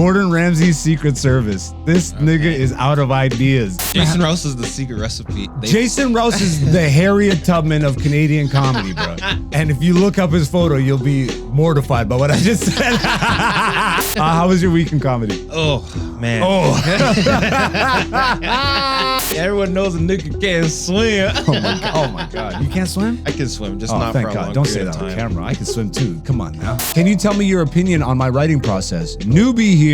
Gordon Ramsay's Secret Service. This nigga is out of ideas. Jason Rouse is the secret recipe. Jason Rouse is the Harriet Tubman of Canadian comedy, bro. And if you look up his photo, you'll be mortified by what I just said. How was your week in comedy? Oh, man. Oh. Everyone knows a nigga can't swim. Oh my God. You can't swim? I can swim, just not for a long Don't say period that of on time. camera. I can swim too. Come on now. Can you tell me your opinion on my writing process? Newbie here.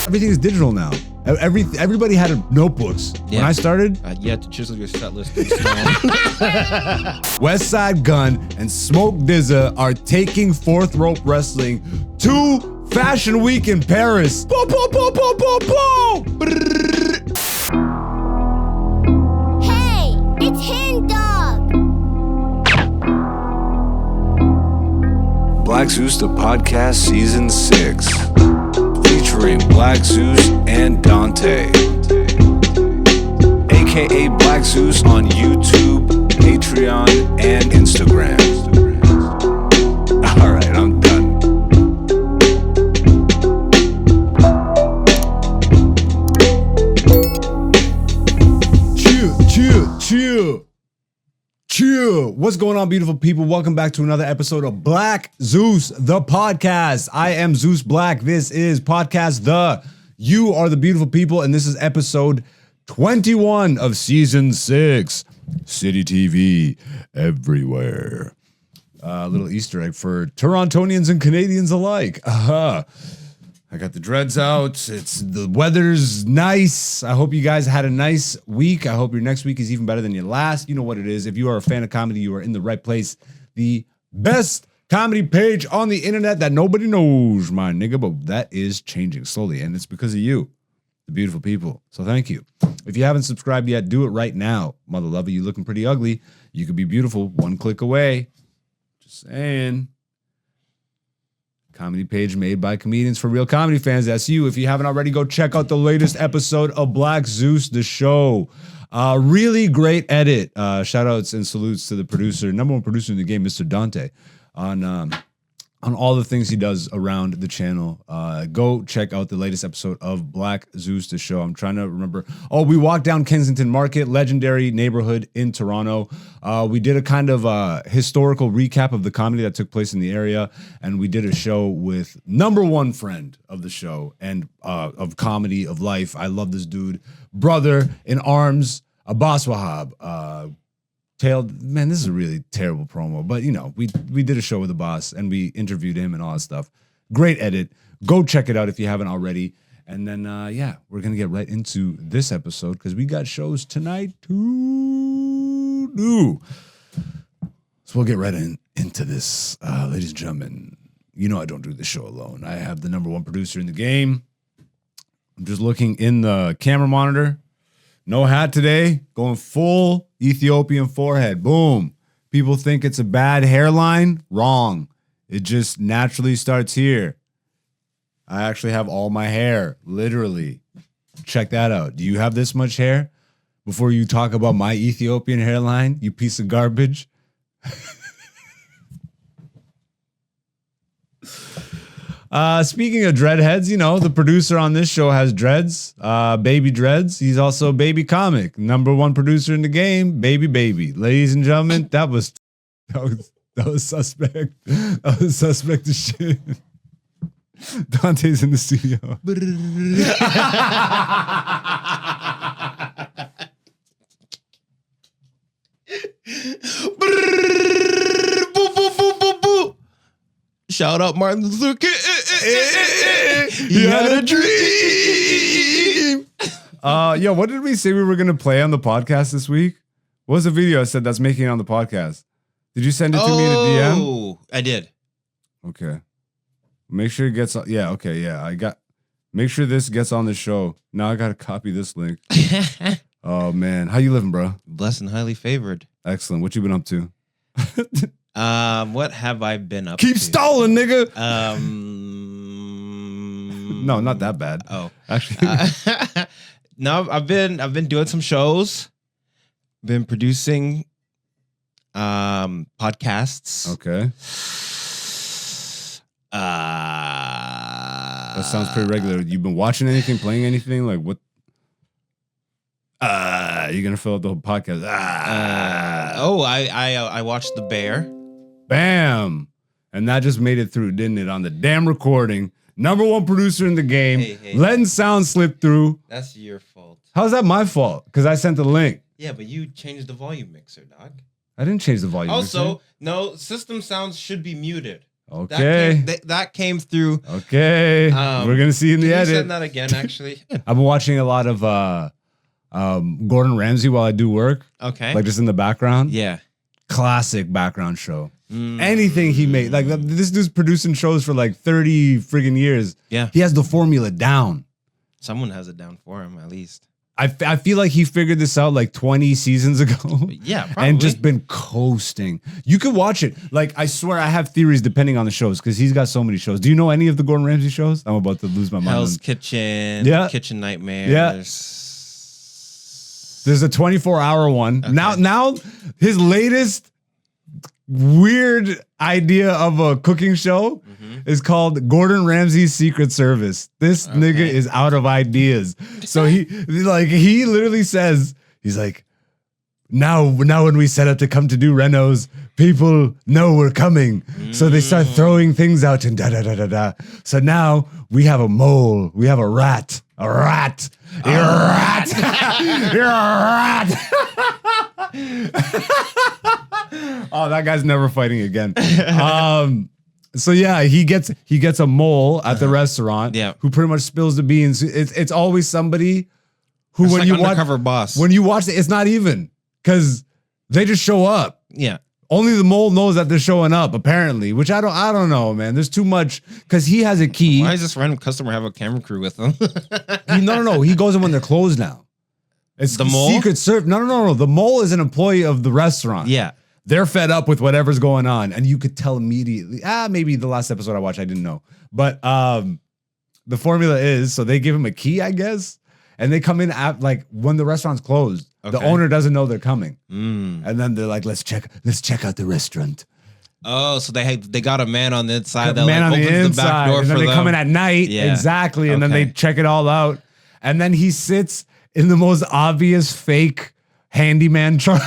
Everything is digital now. Everybody had notebooks. Yeah. When I started, You had to chisel your set list. Westside Gunn and Smoke DZA are taking Fourth Rope Wrestling to Fashion Week in Paris. Boom, boom, boom, boom, boom, boom. Hey, it's Hen Dog. Black Zeus the Podcast Season 6, featuring Black Zeus and Dante, aka Black Zeus on YouTube, Patreon, and Instagram. Alright, I'm done. Chill. What's going on, beautiful people? Welcome back to another episode of Black Zeus, the podcast. I am Zeus Black. This is podcast You are the beautiful people, and this is episode 21 of season 6. City TV everywhere. A little Easter egg for Torontonians and Canadians alike. I got the dreads out. The weather's nice. I hope you guys had a nice week. I hope your next week is even better than your last. You know what it is. If you are a fan of comedy, you are in the right place. The best comedy page on the internet that nobody knows, my nigga. But that is changing slowly, and it's because of you, the beautiful people. So thank you. If you haven't subscribed yet, do it right now. Mother lover, you looking pretty ugly. You could be beautiful one click away. Just saying. Comedy page made by comedians for real comedy fans. That's you. If you haven't already, go check out the latest episode of Black Zeus, the show. Really great edit. Shout outs and salutes to the producer, number one producer in the game, Mr. Dante, on all the things he does around the channel. Go check out the latest episode of Black Zeus, the show. I'm trying to remember. Oh, we walked down Kensington Market, legendary neighborhood in Toronto. We did a kind of historical recap of the comedy that took place in the area, and we did a show with number one friend of the show and of comedy, of life. I love this dude. Brother in arms, Abbas Wahab. Man, this is a really terrible promo, but you know, we did a show with the boss and we interviewed him and all that stuff. Great edit. Go check it out if you haven't already. And then, yeah, we're going to get right into this episode because we got shows tonight to do. So we'll get right into this. Ladies and gentlemen, you know I don't do this show alone. I have the number one producer in the game. I'm just looking in the camera monitor. No hat today, going full Ethiopian forehead. Boom. People think it's a bad hairline. Wrong. It just naturally starts here. I actually have all my hair, literally. Check that out. Do you have this much hair? Before you talk about my Ethiopian hairline, you piece of garbage. Speaking of dreadheads, you know, the producer on this show has dreads, baby dreads. He's also a baby comic, number one producer in the game, baby. Ladies and gentlemen, that was suspect. That was suspect as shit. Dante's in the studio. Shout out Martin Luther King. He had a dream. Yo, what did we say we were gonna play on the podcast this week? What was the video I said that's making it on the podcast? Did you send it to me in a DM? Oh, I did. Okay. Make sure it gets on. Yeah, okay, yeah. Make sure this gets on the show. Now I gotta copy this link. Oh man. How you living, bro? Blessed and highly favored. Excellent. What you been up to? What have I been up to? Keep stalling, nigga. No, not that bad. Oh, actually, no. I've been doing some shows. Been producing podcasts. Okay. That sounds pretty regular. You've been watching anything, playing anything? Like what? You're gonna fill out the whole podcast. I watched The Bear. Bam. And that just made it through, didn't it? On the damn recording. Number one producer in the game. Hey. Letting sound slip through. That's your fault. How's that my fault? Because I sent the link. Yeah, but you changed the volume mixer, dog. I didn't change the volume. Also, no, system sounds should be muted. Okay. That came through. Okay. We're gonna see in the Can edit. you send that again, actually? I've been watching a lot of Gordon Ramsay while I do work. Okay. Like just in the background. Yeah. Classic background show. Anything he made. Like this dude's producing shows for like 30 friggin' years. Yeah. He has the formula down. Someone has it down for him, at least. I feel like he figured this out like 20 seasons ago. Yeah, probably. And just been coasting. You could watch it. Like, I swear I have theories depending on the shows because he's got so many shows. Do you know any of the Gordon Ramsay shows? I'm about to lose my mind. Hell's Kitchen. Yeah. Kitchen Nightmares. Yeah. There's a 24-hour one. Okay. Now his latest weird idea of a cooking show is called Gordon Ramsay's Secret Service. This nigga is out of ideas. So he literally says, he's like, now when we set up to come to do renos, people know we're coming. So they start throwing things out and da-da-da-da-da. So now we have a mole. We have a rat. A rat. You're a rat. You're a rat. Oh, that guy's never fighting again. So yeah, he gets a mole at the restaurant who pretty much spills the beans. It's always somebody who It's when like you undercover watch boss. when you watch it, it's not even because they just show up. Yeah. Only the mole knows that they're showing up, apparently, which I don't know, man. There's too much because he has a key. Why does this random customer have a camera crew with him? No. He goes in when they're closed now. It's The mole? Secret Service. No. The mole is an employee of the restaurant. Yeah. They're fed up with whatever's going on, and you could tell immediately. Maybe the last episode I watched, I didn't know. But the formula is, so they give him a key, I guess, and they come in at like when the restaurant's closed. The Okay. owner doesn't know they're coming, and then they're like, "Let's check out the restaurant." Oh, so they got a man on the inside that Man like on the opens inside, the back door and for then they them. come in at night, Yeah. exactly, and then Okay. they check it all out, and then he sits in the most obvious fake handyman truck.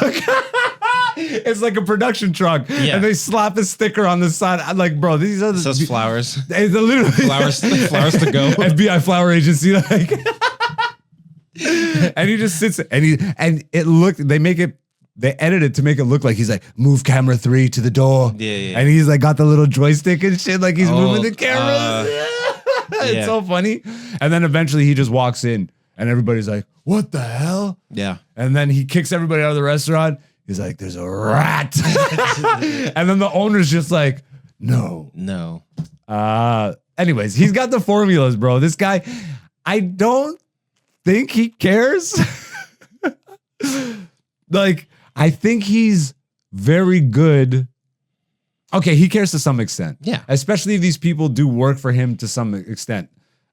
It's like a production truck, Yeah. and they slap a sticker on the side. I'm like, bro, these are It says flowers. It's literally flowers to go. FBI flower agency, like. And he just sits and it looked. They edit it to make it look like he's like, move camera 3 to the door. Yeah. And he's like got the little joystick and shit, like he's Oh, moving the cameras. It's so funny. And then eventually he just walks in and everybody's like, what the hell? Yeah. And then he kicks everybody out of the restaurant. He's like, there's a rat. And then the owner's just like, no. Anyways, he's got the formulas, bro. This guy, I don't think he cares. Like, I think he's very good. Okay, he cares to some extent. Yeah. Especially if these people do work for him to some extent.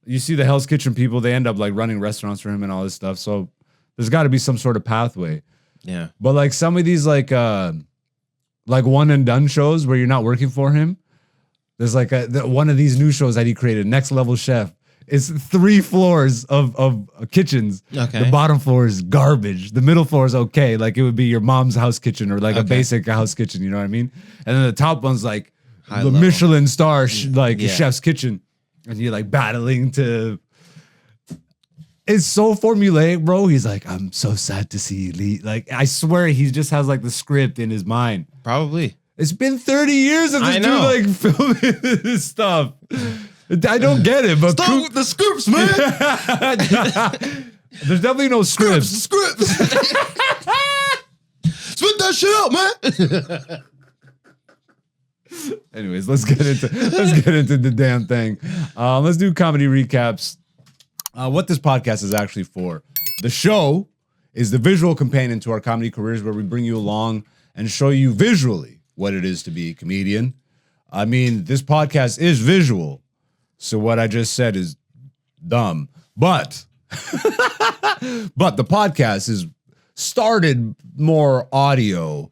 You see the Hell's Kitchen people, they end up like running restaurants for him and all this stuff. So there's got to be some sort of pathway. Yeah. But like some of these like one and done shows where you're not working for him. There's like one of these new shows that he created, Next Level Chef. It's 3 floors of kitchens. Okay. The bottom floor is garbage. The middle floor is okay. Like it would be your mom's house kitchen or like a Okay. basic house kitchen. You know what I mean? And then the top one's like High the level. Michelin star, Yeah. chef's kitchen. And you're like battling to. It's so formulaic, bro. He's like, I'm so sad to see you leave. Like, I swear he just has like the script in his mind. Probably. It's been 30 years of this I dude know. like filming this stuff. I don't get it, but Stop with the scripts, man. there's definitely no scripts. Scripts. Spit that shit out, man. Anyways, let's get into the damn thing. Let's do comedy recaps. What this podcast is actually for. The show is the visual companion to our comedy careers where we bring you along and show you visually what it is to be a comedian. I mean, this podcast is visual, so what I just said is dumb. But the podcast is started more audio.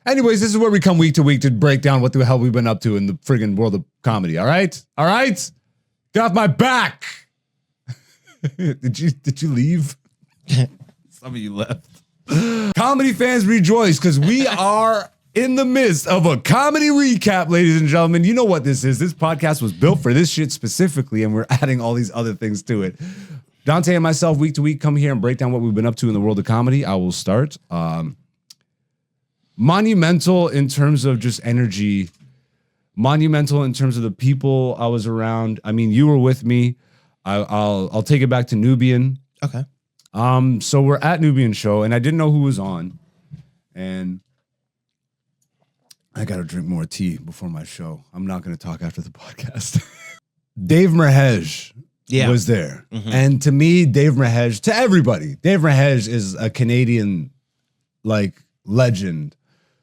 Anyways, this is where we come week to week to break down what the hell we've been up to in the friggin' world of comedy. All right? Get off my back. Did you leave? Some of you left. Comedy fans rejoice because we are in the midst of a comedy recap, ladies and gentlemen. You know what this is. This podcast was built for this shit specifically, and we're adding all these other things to it. Dante and myself, week to week, come here and break down what we've been up to in the world of comedy. I will start. Monumental in terms of just energy. Monumental in terms of the people I was around. I mean, you were with me. I'll take it back to Nubian. Okay. So we're at Nubian show, and I didn't know who was on, and I gotta drink more tea before my show. I'm not gonna talk after the podcast. Dave Merheje was there, and to me, Dave Merheje, to everybody, Dave Merheje is a Canadian like legend.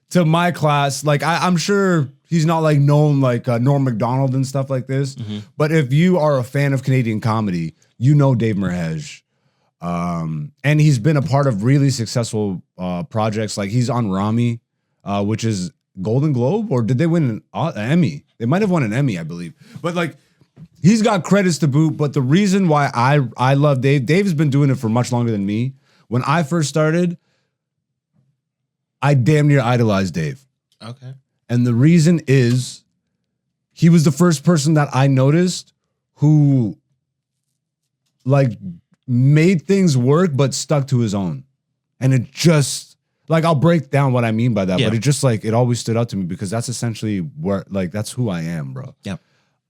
To my class, like I'm sure he's not like known like Norm Macdonald and stuff like this, but if you are a fan of Canadian comedy, you know Dave Merheje. And he's been a part of really successful projects. Like he's on Ramsay, which is Golden Globe, or did they win an Emmy? They might have won an Emmy, I believe. But like he's got credits to boot. But the reason why I love Dave's been doing it for much longer than me. When I first started, I damn near idolized Dave. Okay. And the reason is he was the first person that I noticed who like made things work, but stuck to his own. And it just, like, I'll break down what I mean by that, but it just, like, it always stood out to me because that's essentially where, like, that's who I am, bro. Yeah.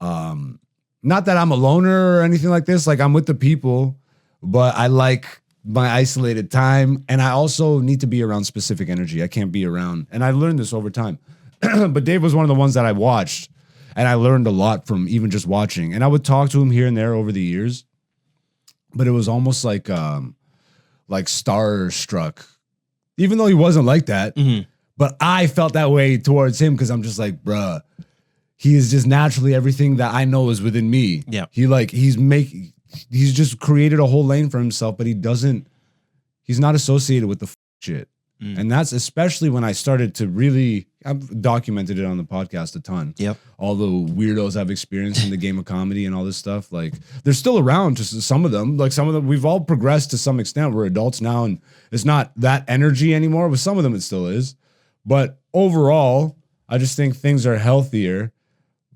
Not that I'm a loner or anything like this. Like, I'm with the people, but I like my isolated time. And I also need to be around specific energy. I can't be around, and I learned this over time. But Dave was one of the ones that I watched, and I learned a lot from even just watching. And I would talk to him here and there over the years. But it was almost like starstruck, even though he wasn't like that. But I felt that way towards him because I'm just like, bruh, he is just naturally everything that I know is within me. Yeah, he's just created a whole lane for himself, but he's not associated with the shit. And that's especially when I started to really, I've documented it on the podcast a ton. Yep. All the weirdos I've experienced in the game of comedy and all this stuff. Like they're still around, just some of them. Like some of them, we've all progressed to some extent. We're adults now and it's not that energy anymore. With some of them, it still is. But overall, I just think things are healthier.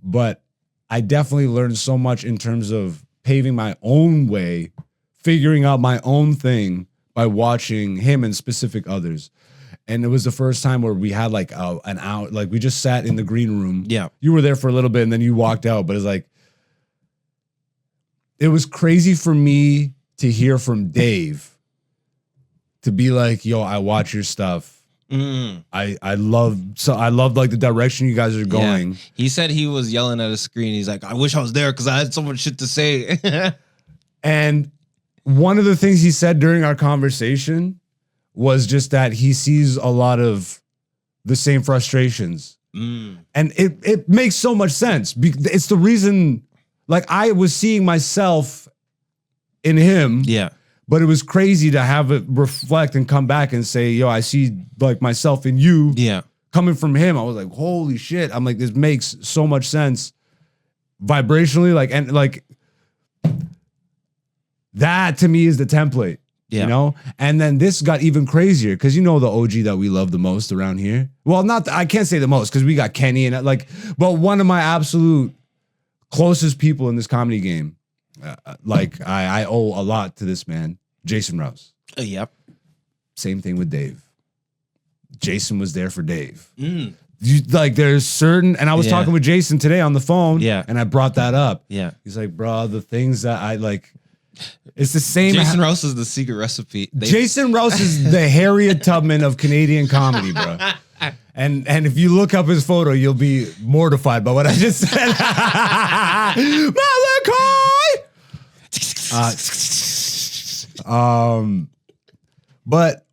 But I definitely learned so much in terms of paving my own way, figuring out my own thing by watching him and specific others. And it was the first time where we had like an hour, like we just sat in the green room. Yeah. You were there for a little bit and then you walked out, but it's like, it was crazy for me to hear from Dave to be like, yo, I watch your stuff. I love like the direction you guys are going. Yeah. He said he was yelling at a screen. He's like, I wish I was there because I had so much shit to say. And one of the things he said during our conversation was just that he sees a lot of the same frustrations. And it makes so much sense. It's the reason, like I was seeing myself in him. Yeah. But it was crazy to have it reflect and come back and say, yo, I see like myself in you. Yeah. Coming from him. I was like, holy shit. I'm like, this makes so much sense vibrationally. Like, and like that to me is the template. Yeah. You know? And then this got even crazier because you know the OG that we love the most around here. Well, I can't say the most because we got Kenny and like, but one of my absolute closest people in this comedy game. Like I owe a lot to this man, Jason Rouse. Yep. Same thing with Dave. Jason was there for Dave. Like there's certain, and I was talking with Jason today on the phone. Yeah. And I brought that up. Yeah. He's like, bro, the things that I like, it's the same. Jason Rouse is the secret recipe. Jason Rouse is the Harriet Tubman of Canadian comedy, bro. And if you look up his photo, you'll be mortified by what I just said. But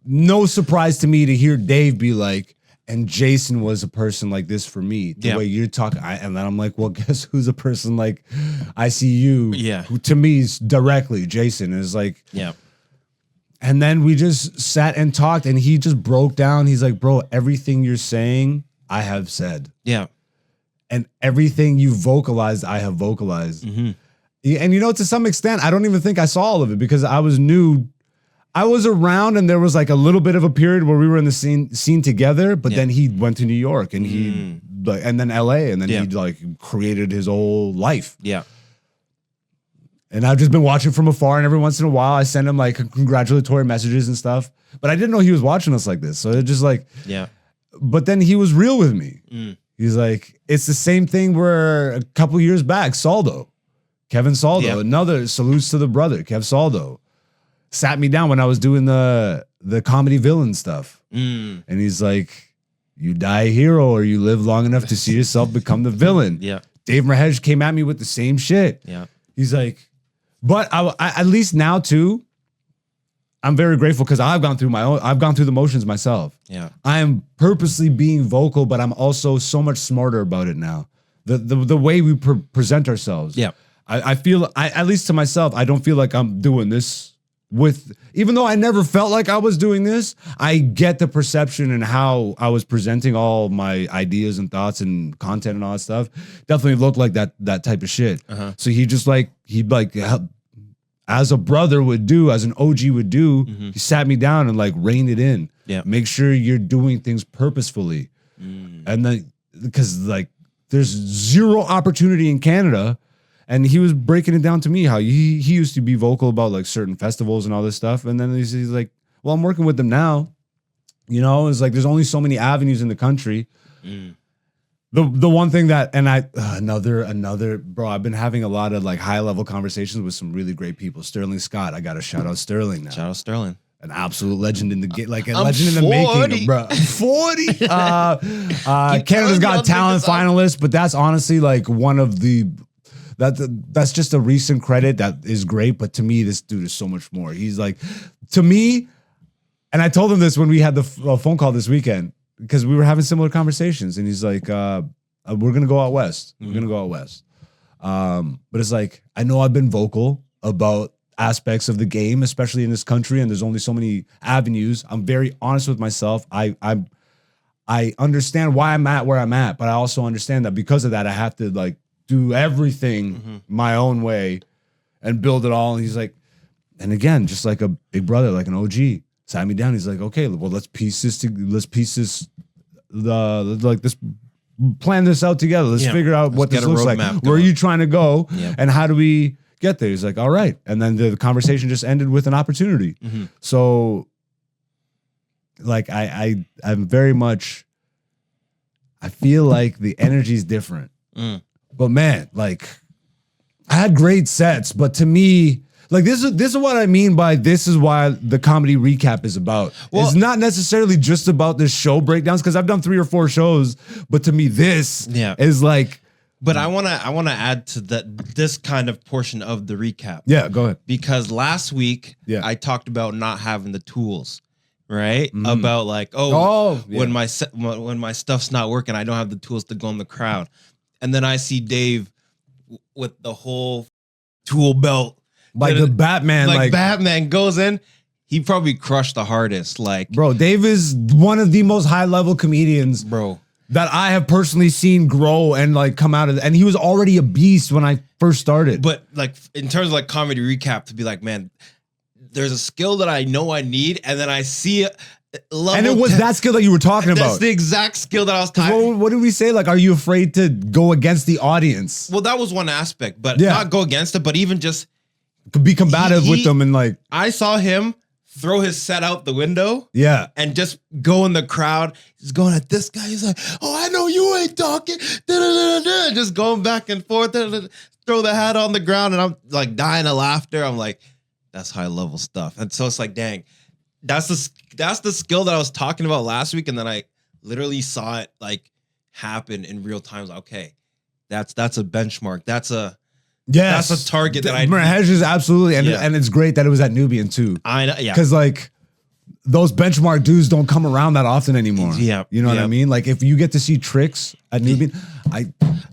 no surprise to me to hear Dave be like, and Jason was a person like this for me. The way you're talking, and then I'm like, well, guess who's a person like I see you? Yeah. Who to me is directly Jason is like, yeah. And then we just sat and talked, and he just broke down. He's like, bro, everything you're saying, I have said. Yeah. and everything you vocalized, I have vocalized. Mhm. And to some extent, I don't even think I saw all of it because I was new. I was around, and there was like a little bit of a period where we were in the scene together. But then he went to New York, and and then LA, and then he like created his whole life. Yeah. And I've just been watching from afar, and every once in a while I send him like congratulatory messages and stuff. But I didn't know he was watching us like this. So it just like, Yeah. But then he was real with me. He's like, it's the same thing where a couple years back, Kevin Saldo, another salutes to the brother, Kev Saldo, sat me down when I was doing the comedy villain stuff. And he's like, you die a hero or you live long enough to see yourself become the villain. Yeah. Dave Merheje came at me with the same shit. Yeah. He's like, but I at least now too, I'm very grateful because I've gone through the motions myself. Yeah. I am purposely being vocal, but I'm also so much smarter about it now. The way we present ourselves. Yeah. I feel, at least to myself, I don't feel like I'm doing this even though I never felt like I was doing this, I get the perception and how I was presenting all my ideas and thoughts and content and all that stuff. Definitely looked like that type of shit. So he as a brother would do, as an OG would do, he sat me down and like reined it in. Yeah. Make sure you're doing things purposefully. And then, because like there's zero opportunity in Canada. And he was breaking it down to me how he used to be vocal about like certain festivals and all this stuff. And then he's like, well, I'm working with them now. It's like there's only so many avenues in the country. The one thing that, and another bro, I've been having a lot of like high level conversations with some really great people. Sterling Scott, I got to shout out Sterling now. Shout out Sterling. An absolute legend in the game, like a I'm legend in the 40. making, bro. 40. Canada's Got Talent finalist, but that's honestly like one of the. That's just a recent credit that is great, but to me, this dude is so much more. He's like, to me, and I told him this when we had the phone call this weekend because we were having similar conversations, and he's like, we're gonna go out west. We're gonna go out west. But it's like, I know I've been vocal about aspects of the game, especially in this country, and there's only so many avenues. I'm very honest with myself. I understand why I'm at where I'm at, but I also understand that because of that, I have to like do everything my own way and build it all. And he's like, and again, just like a big brother, like an OG, sat me down. He's like, okay, well, let's plan this out together. Let's figure out what this looks like. Where are you trying to go? And how do we get there? He's like, all right. And then the conversation just ended with an opportunity. So like, I'm very much, I feel like the energy is different. But man, like I had great sets, but to me, like this is what I mean by this is why the comedy recap is about. Well, it's not necessarily just about the show breakdowns because I've done 3 or 4 shows, but to me this is like. But I wanna add to this kind of portion of the recap. Yeah, go ahead. Because last week I talked about not having the tools. Right? About like, when my stuff's not working, I don't have the tools to go in the crowd. And then I see Dave with the whole tool belt. Like the Batman. Like Batman goes in. He probably crushed the hardest. Like, bro, Dave is one of the most high level comedians, bro, that I have personally seen grow and like come out of it. And he was already a beast when I first started. But like in terms of like comedy recap, to be like, man, there's a skill that I know I need, and then I see it. And it was that skill that you were talking about. That's the exact skill that I was talking. What did we say? Like, are you afraid to go against the audience? Well, that was one aspect, but not go against it, but even just be combative with them and like. I saw him throw his set out the window. Yeah. And just go in the crowd. He's going at this guy. He's like, oh, I know you ain't talking. Da-da-da-da-da. Just going back and forth. Throw the hat on the ground. And I'm like dying of laughter. I'm like, that's high level stuff. And so it's like, dang. That's the skill that I was talking about last week, and then I literally saw it like happen in real time. Okay, that's a benchmark. That's a target that I. Merheje is absolutely, and it's great that it was at Nubian too. I know, yeah, because like those benchmark dudes don't come around that often anymore. Yeah, you know what I mean. Like if you get to see tricks at Nubian,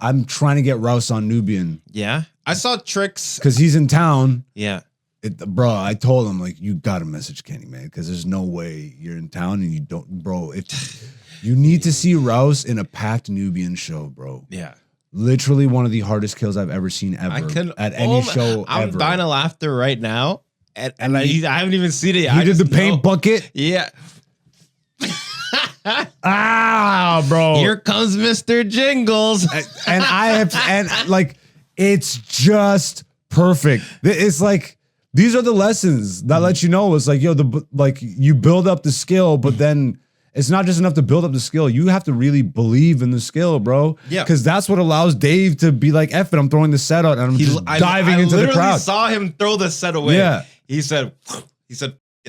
I'm trying to get Rouse on Nubian. Yeah, I saw tricks because he's in town. Yeah. Bro, I told him like you gotta message Kenny, man, because there's no way you're in town and you don't, bro. You need to see Rouse in a packed Nubian show, bro. Yeah, Literally one of the hardest kills I've ever seen ever at any show I'm ever. dying of laughter right now. And I haven't even seen it yet. He I did the just paint know. bucket. Yeah. Ah, bro. Here comes Mr. Jingles. And I have, and like, it's just perfect. It's like, these are the lessons that let you know. It's like, yo, like you build up the skill, but then it's not just enough to build up the skill. You have to really believe in the skill, bro. Yeah. Because that's what allows Dave to be like, F it, I'm throwing the set out and I'm just diving into the crowd. I literally saw him throw the set away. Yeah. He said,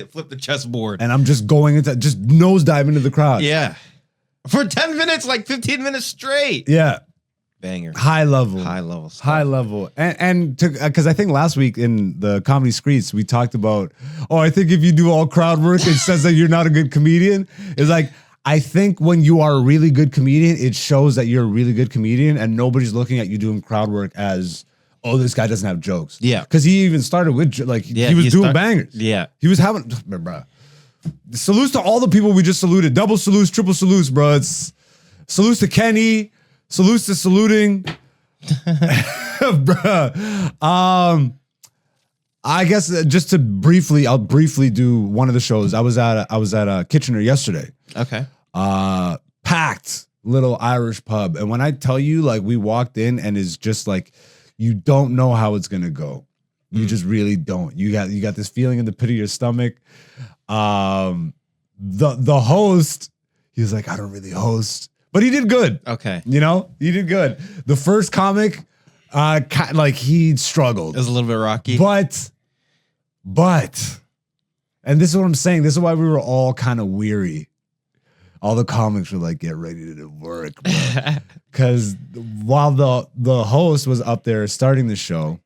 flip the chessboard. And I'm just going into, just nose dive into the crowd. Yeah. For 10 minutes, like 15 minutes straight. Yeah. Banger. High level. High level stuff. High level. And because I think last week in the Comedy Skreets, we talked about, I think if you do all crowd work, it says that you're not a good comedian. It's like, I think when you are a really good comedian, it shows that you're a really good comedian and nobody's looking at you doing crowd work as, this guy doesn't have jokes. Yeah. Because he even started with, like, he was doing bangers. Yeah. He was having, bruh. Salutes to all the people we just saluted. Double salutes, triple salutes, bro. It's salutes to Kenny. Salutes to saluting. Bruh. I guess just to I'll briefly do one of the shows. I was at Kitchener yesterday. Okay. Packed little Irish pub. And when I tell you, like, we walked in and it's just like, you don't know how it's gonna go. You just really don't. You got this feeling in the pit of your stomach. The host, he was like, I don't really host, but he did good. Okay. You know, he did good. The first comic, like he struggled. It was a little bit rocky. But, and this is what I'm saying. This is why we were all kind of weary. All the comics were like, get ready to work, bro. Because while the host was up there starting the show,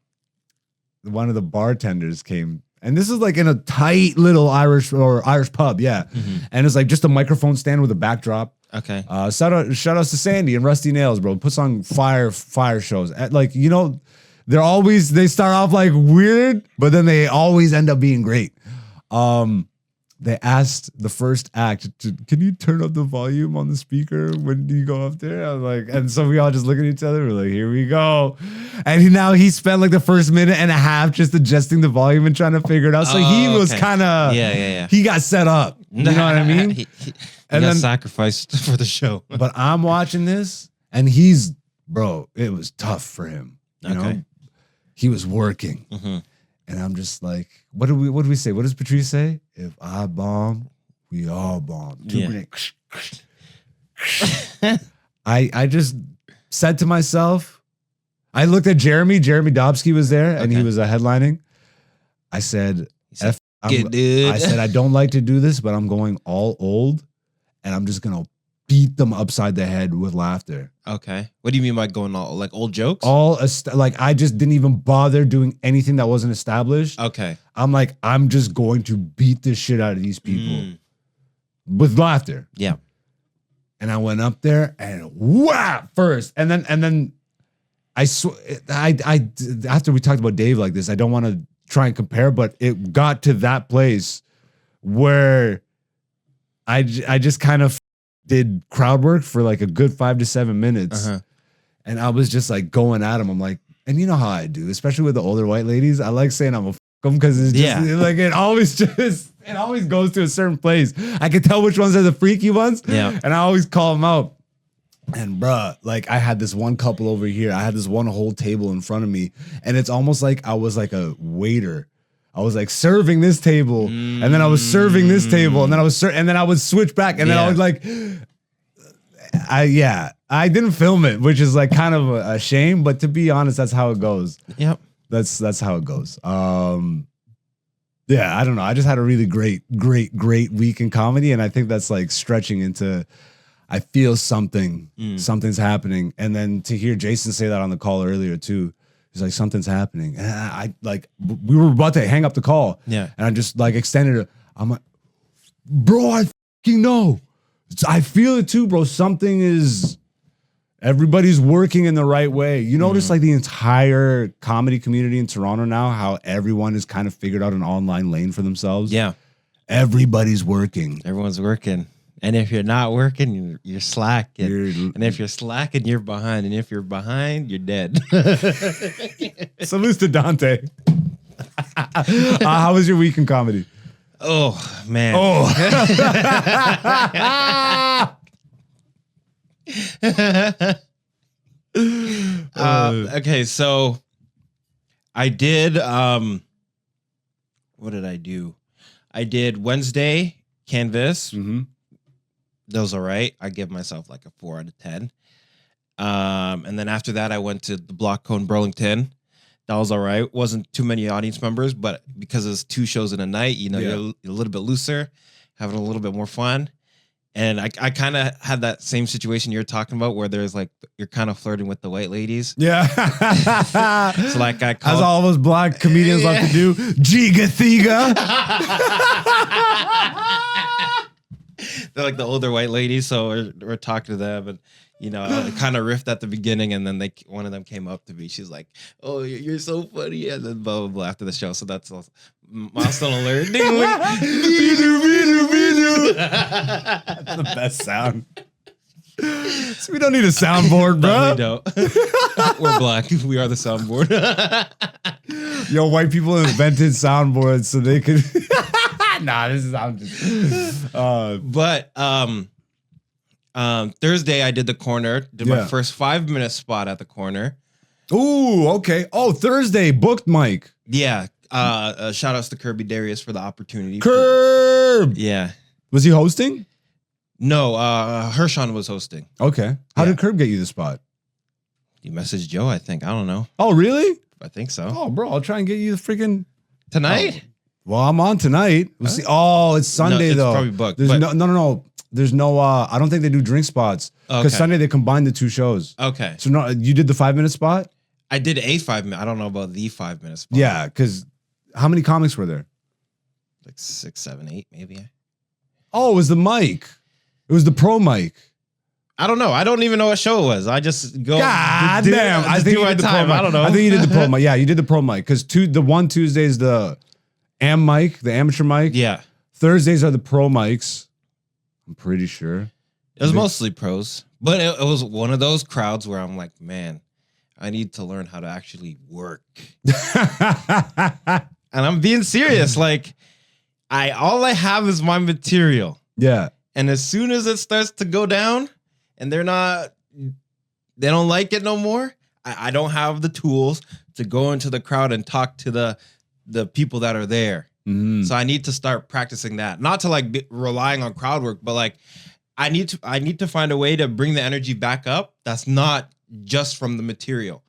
one of the bartenders came, and this is like in a tight little Irish pub, yeah. Mm-hmm. And it's like just a microphone stand with a backdrop. Okay. Shout outs to Sandy and Rusty Nails, bro. Puts on fire shows. Like, you know, they start off like weird, but then they always end up being great. They asked the first act, can you turn up the volume on the speaker when you go up there? I was like, and so we all just look at each other. We're like, here we go. And he spent like the first minute and a half just adjusting the volume and trying to figure it out. So he was kind of, yeah. He got set up. You know what I mean? he got sacrificed for the show. But I'm watching this and bro, it was tough for him. You know? He was working. Mm-hmm. And I'm just like, what do we say? What does Patrice say? If I bomb, we all bomb. I just said to myself, I looked at Jeremy Dobsky was there and he was headlining. I said, dude. I said, I don't like to do this, but I'm going all old and I'm just going to beat them upside the head with laughter. Okay. What do you mean by going all, like old jokes? Like I just didn't even bother doing anything that wasn't established. Okay. I'm like, I'm just going to beat the shit out of these people with laughter. Yeah. And I went up there and wow first. And then I after we talked about Dave like this, I don't want to try and compare, but it got to that place where I just kind of did crowd work for like a good 5 to 7 minutes. And I was just like going at him. I'm like, and you know how I do, especially with the older white ladies. I like saying I'm a them because it's just like it always goes to a certain place. I can tell which ones are the freaky ones. Yeah. And I always call them out. And bruh, like I had this one couple over here. I had this one whole table in front of me. And it's almost like I was like a waiter. I was like serving this table, and then I was serving this table, and then I would switch back, and then I was like, I didn't film it, which is like kind of a shame, but to be honest, that's how it goes. Yep, that's how it goes. Yeah, I don't know. I just had a really great week in comedy, and I think that's like stretching into. I feel something's happening, and then to hear Jason say that on the call earlier too. He's like, something's happening. And I like, we were about to hang up the call. Yeah. And I just like extended it. I'm like, bro, I fucking know. I feel it too, bro. Everybody's working in the right way. You notice like the entire comedy community in Toronto now, how everyone has kind of figured out an online lane for themselves. Yeah. Everybody's working. Everyone's working. And if you're not working, you're slacking. You're- and if you're slacking, you're behind. And if you're behind, you're dead. Salute to Dante. How was your week in comedy? Oh, man. Oh. Okay, so I did what did I do? I did Wednesday canvas. Mm-hmm. That was all right. I give myself like a 4 out of 10. And then after that, I went to the Block Cone Burlington. That was all right. Wasn't too many audience members, but because it's 2 shows in a night, you know, you're a little bit looser, having a little bit more fun. And I kind of had that same situation you're talking about where there's like, you're kind of flirting with the white ladies. Yeah. So like I As called, all those black comedians love to do. Giga Thiga. they're like the older white ladies. So we're talking to them and, you know, I kind of riffed at the beginning and then one of them came up to me. She's like, oh, you're so funny. And then blah, blah, blah after the show. So that's a milestone alert. That's the best sound. So we don't need a soundboard, No, bro. we don't. We're black. We are the soundboard. Yo, white people invented soundboards so they could. Nah, this is I'm just. But Thursday I did the corner. Did my first 5-minute spot at the corner. Ooh, okay. Oh, Thursday booked Mike. Yeah. Shout outs to Kirby Darius for the opportunity. Curb. Yeah. Was he hosting? No, Hershon was hosting. Okay. How Yeah. did Curb get you the spot? You messaged Joe, I think. I don't know. Oh, really? I think so. Oh, bro, I'll try and get you the freaking. Tonight? Well, I'm on tonight. We'll see. Oh, it's Sunday it's though. probably booked, There's but- no. There's no. I don't think they do drink spots because Okay. Sunday they combined the 2 shows. Okay. So no, you did the 5-minute spot. I did a 5-minute. I don't know about the 5-minute spot. Yeah, because how many comics were there? Like 6, 7, 8, maybe. Oh, it was the mic. It was the pro mic. I don't know. I don't even know what show it was. I just go. God do- damn! I just think do you my did the time. pro mic. I don't know. I think you did the pro mic. Yeah, you did the pro mic because the one Tuesday is the am mic, the amateur mic. Yeah. Thursdays are the pro mics. I'm pretty sure. It was mostly pros, but it was one of those crowds where I'm like, man, I need to learn how to actually work. And I'm being serious. Like, all I have is my material. Yeah. And as soon as it starts to go down and they don't like it no more, I don't have the tools to go into the crowd and talk to the people that are there. Mhm. So I need to start practicing that. Not to like be relying on crowd work, but like I need to find a way to bring the energy back up. That's not just from the material.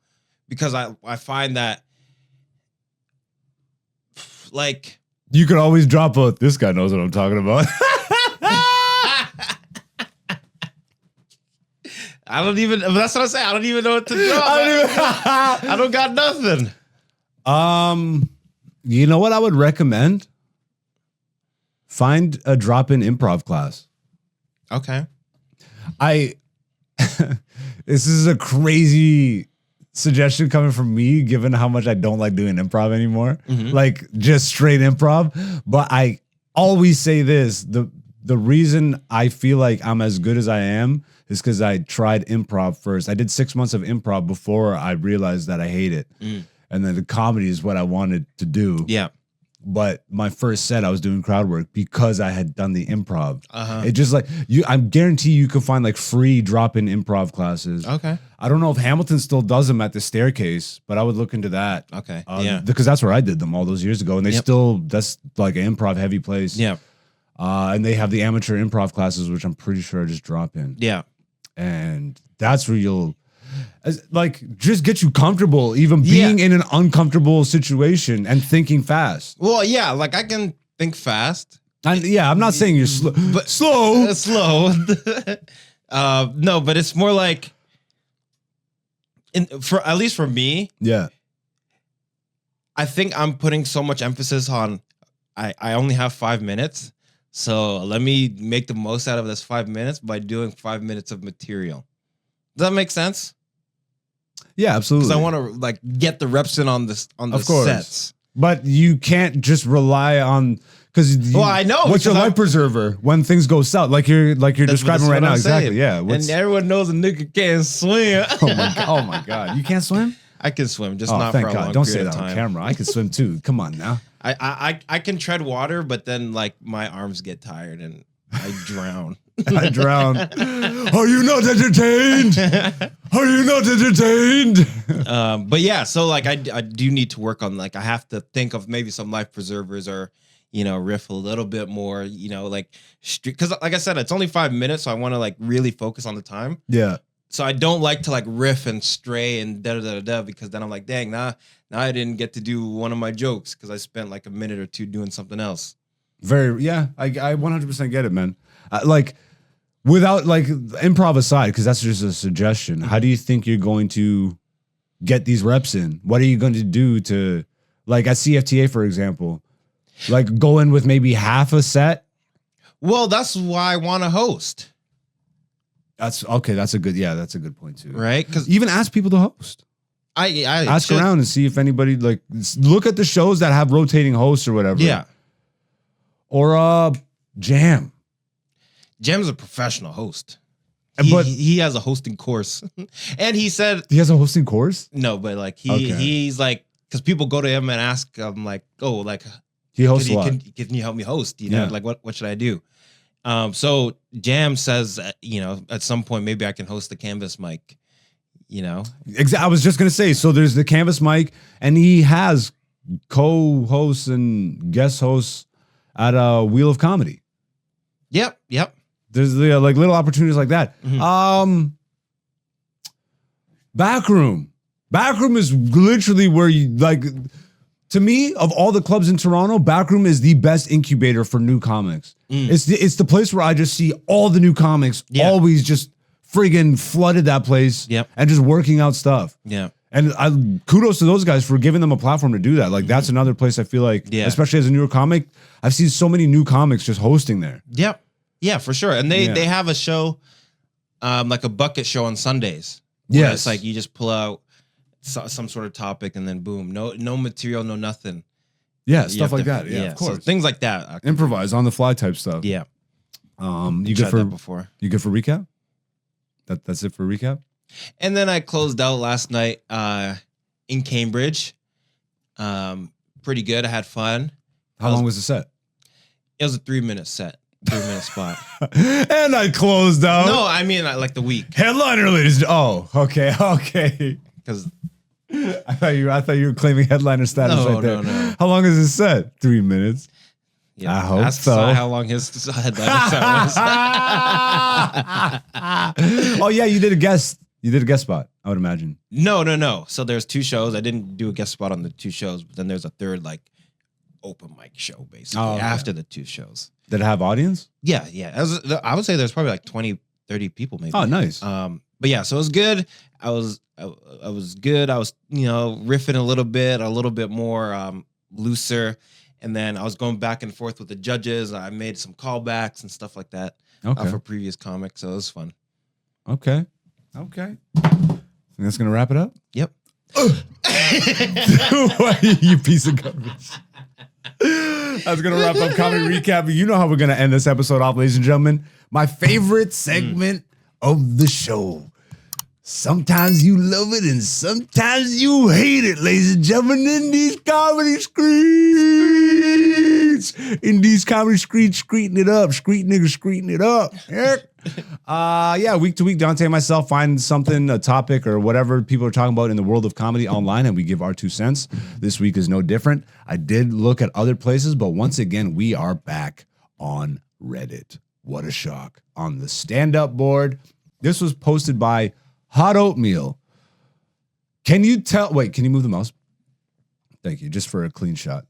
Because I find that like You could always drop a. This guy knows what I'm talking about. I don't even. That's what I'm saying. I don't even know what to drop. I don't got nothing. You know what I would recommend? Find a drop-in improv class. Okay. This is a crazy suggestion coming from me, given how much I don't like doing improv anymore. Mhm. Like just straight improv. But I always say this: the reason I feel like I'm as good as I am is because I tried improv first. I did 6 months of improv before I realized that I hate it. And then the comedy is what I wanted to do. Yeah. But my first set, I was doing crowd work because I had done the improv. Uh-huh. It just like I guarantee you can find like free drop-in improv classes. Okay. I don't know if Hamilton still does them at the Staircase, but I would look into that. Okay. Yeah. Because that's where I did them all those years ago, and they Yep. still that's like an improv heavy place. Yeah. And they have the amateur improv classes, which I'm pretty sure are just drop in, Yeah. and that's where you'll. Just get you comfortable, even being in an uncomfortable situation and thinking fast. Well, yeah. Like I can think fast. And yeah, I'm not saying you're slow, But slow. Slow. No, but it's more like, at least for me, Yeah, I think I'm putting so much emphasis on I only have 5 minutes. So let me make the most out of this 5 minutes by doing 5 minutes of material. Does that make sense? yeah, absolutely. Because I want to like get the reps in on the Of course. sets. But you can't just rely on Because Well, I know, what's your because life preserver when things go south, like you're describing right now. Exactly. Yeah. And everyone knows a nigga can't swim. Oh my god, you can't swim? I can swim, just Oh, not thank for a God! long Don't period say of that time. on camera. I can swim too. Come on now. I can tread water, but then like my arms get tired and I drown. I drown. Are you not entertained? Are you not entertained? But yeah, so like I do need to work on, like, I have to think of maybe some life preservers, or riff a little bit more, like because like I said, it's only 5 minutes, so I want to like really focus on the time. Yeah. So I don't like to like riff and stray and da da da da, because then I'm like, dang, now I didn't get to do one of my jokes because I spent like a minute or two doing something else. I 100% get it, man. Like, without like improv aside, because that's just a suggestion. How do you think you're going to get these reps in? What are you going to do to, like at CFTA, for example, like go in with maybe half a set? Well, that's why I want to host. That's okay. That's a good point too. Right? Because Even ask people to host. I Ask should. around and see if anybody, like, look at the shows that have rotating hosts or whatever. Yeah. Or Jam. Jam's a professional host. But- He has a hosting course. And he said, He has a hosting course? no, but like Okay. he's like, because people go to him and ask him like, oh, like, He hosts a lot. can you help me host? Yeah. Like what should I do? So Jam says, at some point maybe I can host the Canvas mic. I was just gonna say. So there's the Canvas mic, and he has co-hosts and guest hosts at Wheel of Comedy. Yep. There's the like little opportunities like that. Mhm. Backroom is literally where you like. To me, of all the clubs in Toronto, Backroom is the best incubator for new comics. It's the place where I just see all the new comics always just friggin' flooded that place. Yep. And just working out stuff. Yeah. And kudos to those guys for giving them a platform to do that. Like, that's another place I feel like, especially as a newer comic, I've seen so many new comics just hosting there. Yep. Yeah, for sure. And they have a show, like a bucket show on Sundays. Yes. It's like you just pull out some sort of topic and then boom, no material, no nothing. Yeah, You stuff have like to- that. Yeah, of so course. things like that. Improvise on the fly type stuff. Yeah. You Tried good that for before. you good for recap? That's it for recap? And then I closed out last night in Cambridge. Pretty good. I had fun. How long was the set? It was a 3-minute set, 3-minute spot. And I closed out. No, I mean like the week, Headliner, ladies. Oh, okay. because I thought you were claiming headliner status No, right there. no. How long is this set? 3 minutes. yeah, I hope ask so. Sai how long his headline set was. Oh yeah, you did a guest spot, I would imagine. No. So there's 2 shows. I didn't do a guest spot on the 2 shows, but then there's a third like open mic show basically Oh, okay. after the 2 shows. Did it have audience? Yeah. I would say there's probably like 20, 30 people maybe. Oh, nice. But yeah, so it was good. I was good. I was, riffing a little bit more looser. And then I was going back and forth with the judges. I made some callbacks and stuff like that Okay. for previous comics. So it was fun. Okay. Think that's gonna wrap it up? Yep. You piece of garbage. That's gonna wrap up comedy recap. You know how we're gonna end this episode off, ladies and gentlemen. My favorite segment of the show. Sometimes you love it and sometimes you hate it, ladies and gentlemen, in these comedy screens. In these comedy screens, screeting it up. Screet niggas screeting it up. Yeah, week to week, Dante and myself find something, a topic or whatever people are talking about in the world of comedy online, and we give our 2 cents. This week is no different. I did look at other places, but once again, we are back on Reddit. What a shock. On the stand-up board. This was posted by Hot Oatmeal. Can you move the mouse? Thank you, just for a clean shot.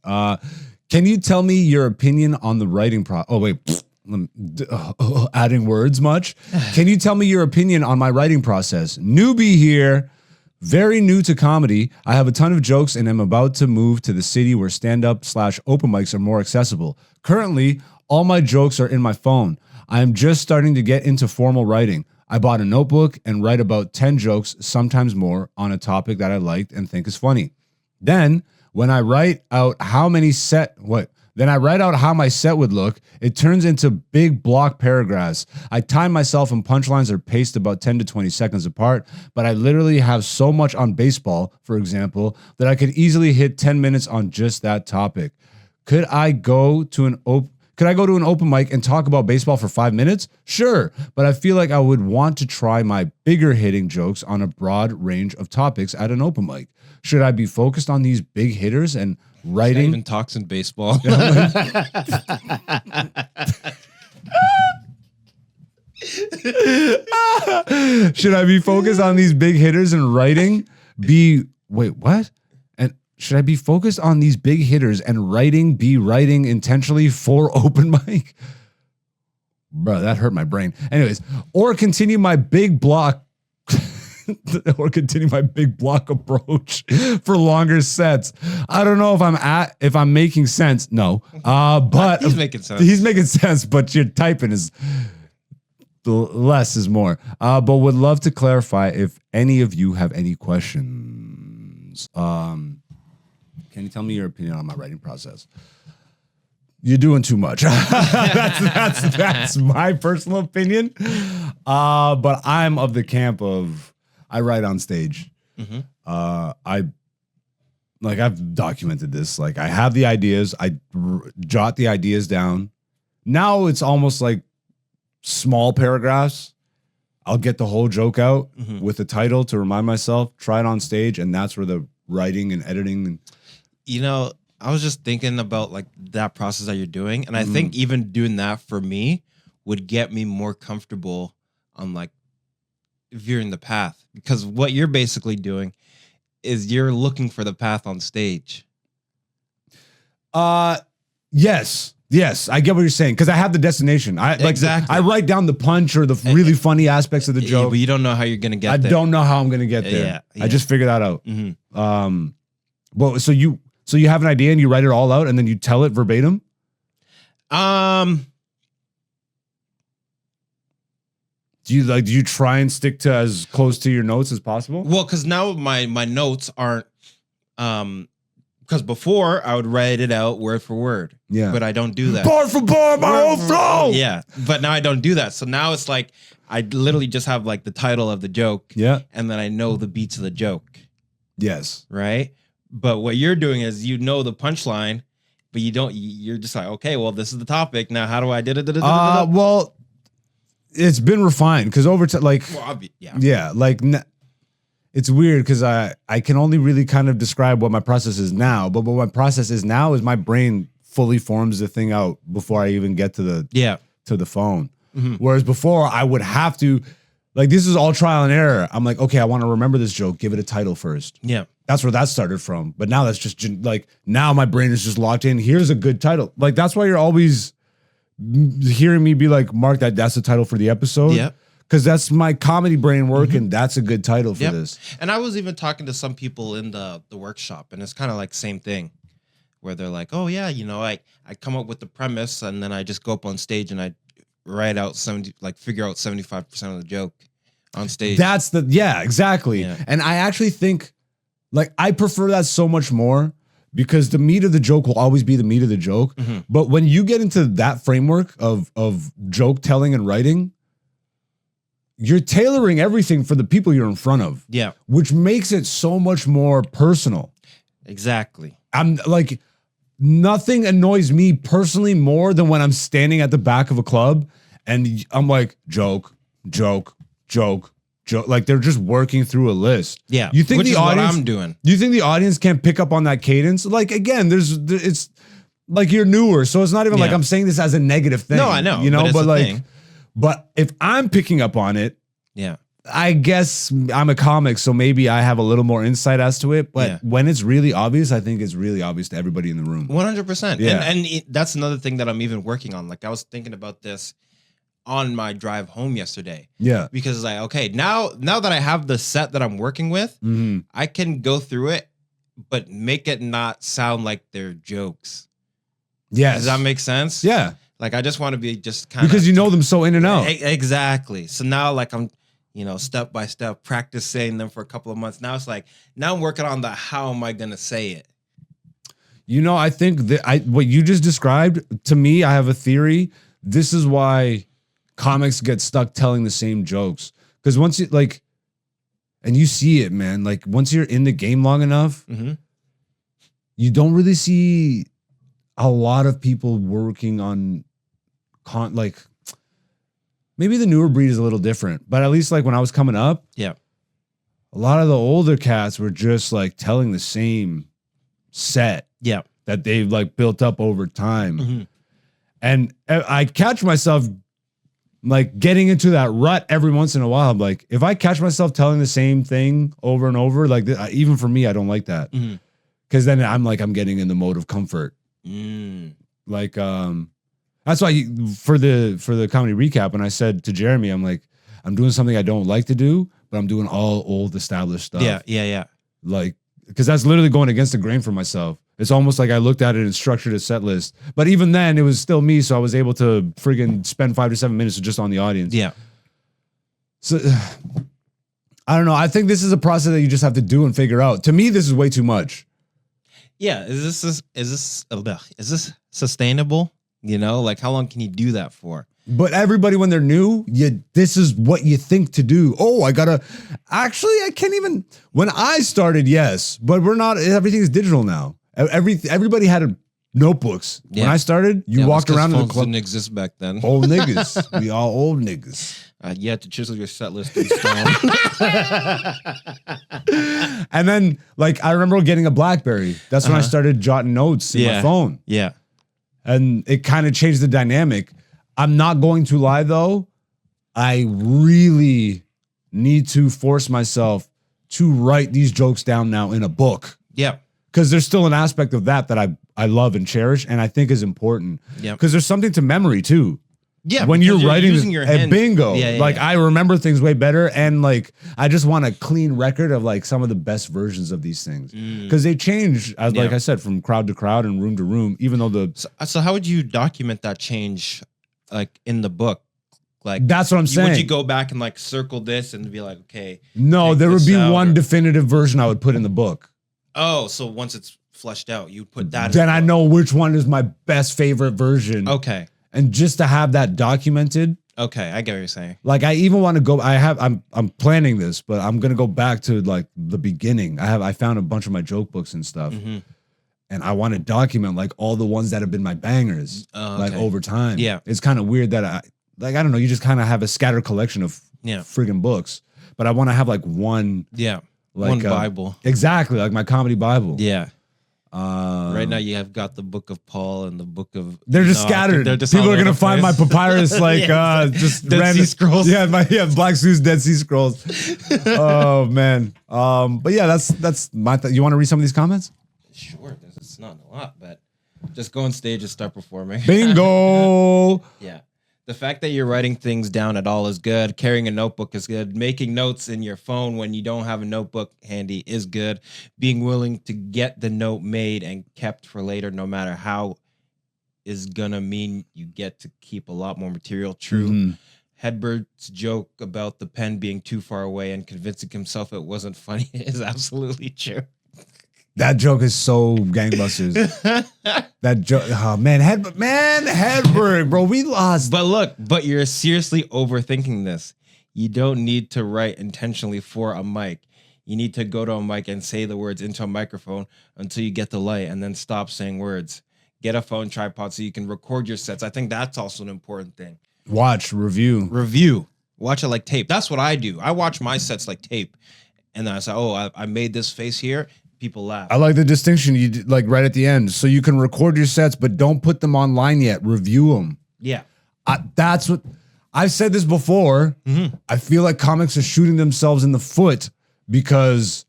Can you tell me your opinion on the writing adding words much? Can you tell me your opinion on my writing process? Newbie here, very new to comedy. I have a ton of jokes and am about to move to the city where stand-up/open mics are more accessible. Currently, all my jokes are in my phone. I am just starting to get into formal writing. I bought a notebook and write about 10 jokes, sometimes more, on a topic that I liked and think is funny. Then, when I write out how many Then I write out how my set would look. It turns into big block paragraphs. I time myself and punchlines are paced about 10 to 20 seconds apart, but I literally have so much on baseball, for example, that I could easily hit 10 minutes on just that topic. Could I go to an open mic and talk about baseball for 5 minutes? Sure, but I feel like I would want to try my bigger hitting jokes on a broad range of topics at an open mic. Should I be focused on these big hitters and writing? Even talks in baseball. Should I be focused on these big hitters and writing? Should I be focused on these big hitters and be writing intentionally for open mic? Bro, that hurt my brain. Anyways, or continue my big block approach for longer sets. I don't know if I'm making sense. No. But he's making sense. He's making sense, but your typing is less is more. But would love to clarify if any of you have any questions. Can you tell me your opinion on my writing process? You're doing too much. that's my personal opinion. But I'm of the camp of I write on stage. Mm-hmm. I've documented this. Like I have the ideas. I jot the ideas down. Now it's almost like small paragraphs. I'll get the whole joke out with the title to remind myself, try it on stage, and that's where the writing and editing. You know, I was just thinking about like that process that you're doing. And I think even doing that for me would get me more comfortable on like veering the path. Because what you're basically doing is you're looking for the path on stage. Yes, I get what you're saying. Because I have the destination. Exactly. I write down the punch or the really funny aspects of the joke. But you don't know how you're going to get there. I don't know how I'm going to get there. Yeah. I just figured that out. Mm-hmm. Well, so you have an idea and you write it all out and then you tell it verbatim? Do you try and stick to as close to your notes as possible? Well, because now my notes aren't because before I would write it out word for word. Yeah. But I don't do that. Bar for bar, my whole flow. Yeah. But now I don't do that. So now it's like I literally just have like the title of the joke. Yeah. And then I know the beats of the joke. Yes. Right. But what you're doing is you know the punchline, but you don't. You're just like, okay, well, this is the topic. Now, how do I did it? Well, it's been refined because over time, like, yeah, like it's weird because I can only really kind of describe what my process is now. But what my process is now is my brain fully forms the thing out before I even get to the phone. Mm-hmm. Whereas before I would have to, like, this is all trial and error. I'm like, okay, I want to remember this joke. Give it a title first. Yeah. That's where that started from. But now that's just like, now my brain is just locked in. Here's a good title. Like, that's why you're always hearing me be like, Mark, that's the title for the episode. Yeah. Because that's my comedy brain working. That's a good title for this. And I was even talking to some people in the workshop, and it's kind of like same thing where they're like, oh yeah, you know, I come up with the premise and then I just go up on stage and I write out figure out 75% of the joke on stage. That's exactly. Yeah. And I actually think, like, I prefer that so much more because the meat of the joke will always be the meat of the joke. Mm-hmm. But when you get into that framework of joke telling and writing, you're tailoring everything for the people you're in front of. Yeah. Which makes it so much more personal. Exactly. I'm like, nothing annoys me personally more than when I'm standing at the back of a club and I'm like, joke. Like, they're just working through a list. Yeah. You think Which the is audience, what I'm doing. You think the audience can't pick up on that cadence? Like, again, it's like you're newer. So it's not even like I'm saying this as a negative thing. No, I know. You know, but like, thing. But if I'm picking up on it, yeah, I guess I'm a comic, so maybe I have a little more insight as to it. But when it's really obvious, I think it's really obvious to everybody in the room. 100%. Yeah. And that's another thing that I'm even working on. Like, I was thinking about this on my drive home yesterday. Yeah. Because like, okay, now that I have the set that I'm working with, I can go through it, but make it not sound like they're jokes. Yes. Does that make sense? Yeah. Like, I just want to be just kind of... Because you know them so in and out. Exactly. So now, like, I'm, step by step, practice saying them for a couple of months. Now it's like, now I'm working on how am I going to say it? You know, I think that what you just described to me, I have a theory. This is why comics get stuck telling the same jokes. Because once you like, and you see it, man, like once you're in the game long enough, you don't really see a lot of people working on like maybe the newer breed is a little different, but at least like when I was coming up, Yeah. a lot of the older cats were just like telling the same set Yeah. that they've like built up over time. Mm-hmm. And I catch myself like getting into that rut every once in a while. I'm like, if I catch myself telling the same thing over and over, like even for me, I don't like that. Mm-hmm. Cause then I'm getting in the mode of comfort. Like, that's why for the comedy recap, when I said to Jeremy, I'm like, I'm doing something I don't like to do, but I'm doing all old established stuff. Yeah. Like, because that's literally going against the grain for myself. It's almost like I looked at it and structured a set list. But even then, it was still me, so I was able to friggin' spend 5 to 7 minutes just on the audience. Yeah. So, I don't know. I think this is a process that you just have to do and figure out. To me, this is way too much. Yeah. Is this sustainable? You know, like how long can you do that for? But everybody, when they're new, this is what you think to do. Oh, I can't even. When I started, yes, but we're not. Everything is digital now. Everybody had notebooks. Yeah. When I started, you walked around in the club. Didn't exist back then. Old niggas. We all old niggas. You had to chisel your set list in stone. And then, like, I remember getting a BlackBerry. That's when I started jotting notes in my phone. Yeah. And it kind of changed the dynamic. I'm not going to lie, though. I really need to force myself to write these jokes down now in a book. Yeah. Because there's still an aspect of that I love and cherish and I think is important. Yeah. Because there's something to memory, too. Yeah, when you're writing using your at hand. bingo, Yeah, like I remember things way better, and like I just want a clean record of like some of the best versions of these things because they change, as like I said, from crowd to crowd and room to room. Even though so how would you document that change, like in the book? Like that's what I'm saying. Would you go back and like circle this and be like, okay? No, there would be one definitive version I would put in the book. Oh, so once it's fleshed out, you put that. Then I know which one is my best favorite version. Okay. And just to have that documented. Okay, I get what you're saying. Like I even want to go. I'm planning this, but I'm gonna go back to like the beginning. I found a bunch of my joke books and stuff, and I want to document like all the ones that have been my bangers, like over time. Yeah, it's kind of weird that I don't know. You just kind of have a scattered collection of friggin' books, but I want to have like one. Yeah, like one Bible. Exactly, like my comedy Bible. Yeah. Right now you have got the book of Paul and the book of they're just scattered. They're just people are gonna find my papyrus like just Dead random Sea Scrolls. Yeah, Black Zeus Dead Sea Scrolls. Oh man. But yeah, that's my you want to read some of these comments? Sure, it's not a lot, but just go on stage and start performing. Bingo. Yeah. The fact that you're writing things down at all is good. Carrying a notebook is good. Making notes in your phone when you don't have a notebook handy is good. Being willing to get the note made and kept for later, no matter how, is gonna mean you get to keep a lot more material. True. Hedberg's joke about the pen being too far away and convincing himself it wasn't funny is absolutely true. That joke is so gangbusters. That joke, oh man, Hedberg, bro, we lost. But you're seriously overthinking this. You don't need to write intentionally for a mic. You need to go to a mic and say the words into a microphone until you get the light and then stop saying words. Get a phone tripod so you can record your sets. I think that's also an important thing. Watch, review. Watch it like tape. That's what I do. I watch my sets like tape. And then I say, oh, I made this face here. People laugh. I like the distinction you did, like right at the end. So you can record your sets, but don't put them online yet. Review them. Yeah. That's what I've said this before. I feel like comics are shooting themselves in the foot because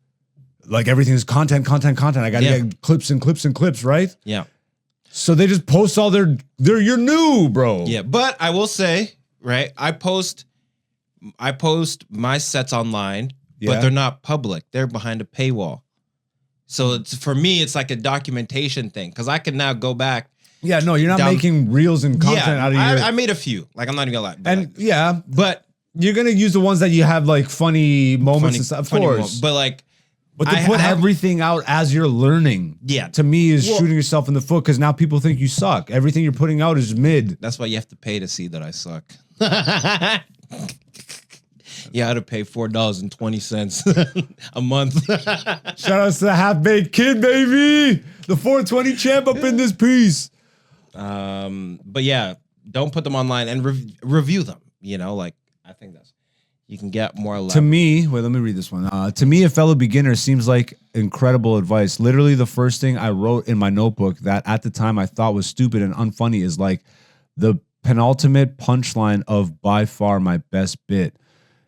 like everything is content. I got to get clips and clips and clips, right? Yeah. So they just post all you're new, bro. Yeah. But I will say, right, I post my sets online, but they're not public. They're behind a paywall. So for me, it's like a documentation thing because I can now go back. Yeah, no, you're not making reels and content out of your... I made a few. Like, I'm not even gonna lie. But you're gonna use the ones that you have like funny moments and stuff. Of course. But like But to put everything out as you're learning, to me is shooting yourself in the foot because now people think you suck. Everything you're putting out is mid. That's why you have to pay to see that I suck. You had to pay $4.20 a month. Shout out to the half-baked kid, baby. The 420 champ up in this piece. But yeah, don't put them online and review them. You know, like I think that's you can get more. To me, wait, let me read this one. To me, a fellow beginner seems like incredible advice. Literally, the first thing I wrote in my notebook that at the time I thought was stupid and unfunny is like the penultimate punchline of by far my best bit.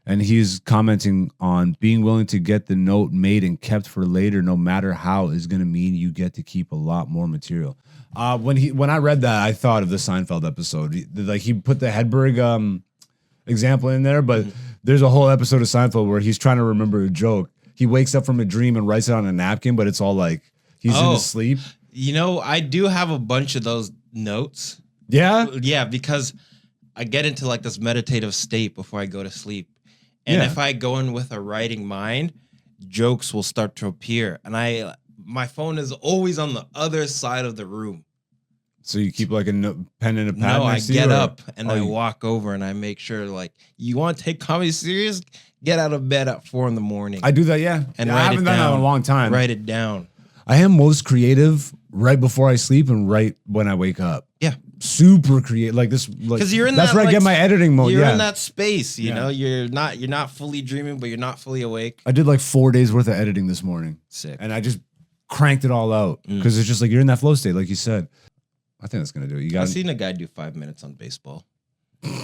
And he's commenting on being willing to get the note made and kept for later, no matter how, is going to mean you get to keep a lot more material. When I read that, I thought of the Seinfeld episode. Like he put the Hedberg example in there, but there's a whole episode of Seinfeld where he's trying to remember a joke. He wakes up from a dream and writes it on a napkin, but it's all like he's in his sleep. You know, I do have a bunch of those notes. Yeah? Yeah, because I get into like this meditative state before I go to sleep. And if I go in with a writing mind, jokes will start to appear. And my phone is always on the other side of the room. So you keep like a pen and a pad? No, I get up and I walk over and I make sure, like, you want to take comedy serious? Get out of bed at 4 a.m. I do that, yeah. And I haven't done that in a long time. Write it down. I am most creative right before I sleep and right when I wake up. Yeah. Super creative, like this. Because you're in that's where I get my editing mode. You're in that space, you know. You're not fully dreaming, but you're not fully awake. I did like 4 days worth of editing this morning. Sick. And I just cranked it all out because it's just like you're in that flow state, like you said. I think that's gonna do it. I've seen a guy do 5 minutes on baseball.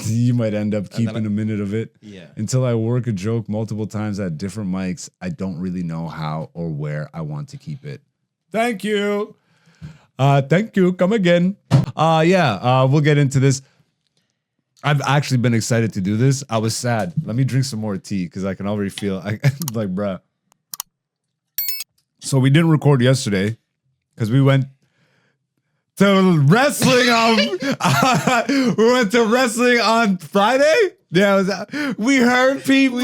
You might end up keeping a minute of it. Yeah. Until I work a joke multiple times at different mics, I don't really know how or where I want to keep it. Thank you. Thank you. Come again. We'll get into this. I've actually been excited to do this. I was sad. Let me drink some more tea because I can already feel like, bruh. So we didn't record yesterday because we went to wrestling on we went to wrestling on Friday. Yeah, we heard people.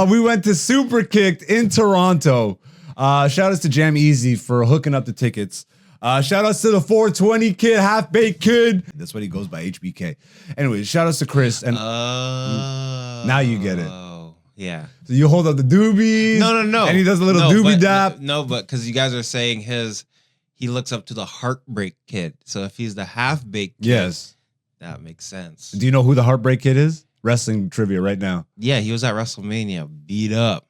We went to Super Kicked in Toronto. Shout outs to Jam Easy for hooking up the tickets. Shout outs to the 420 kid, half baked kid. That's what he goes by, HBK. Anyway, shout outs to Chris. And now you get it. Yeah. So you hold up the doobie. No. And he does a little doobie dap. No, but because you guys are saying he looks up to the Heartbreak Kid. So if he's the half baked kid, yes, that makes sense. Do you know who the Heartbreak Kid is? Wrestling trivia right now. Yeah, he was at WrestleMania, beat up.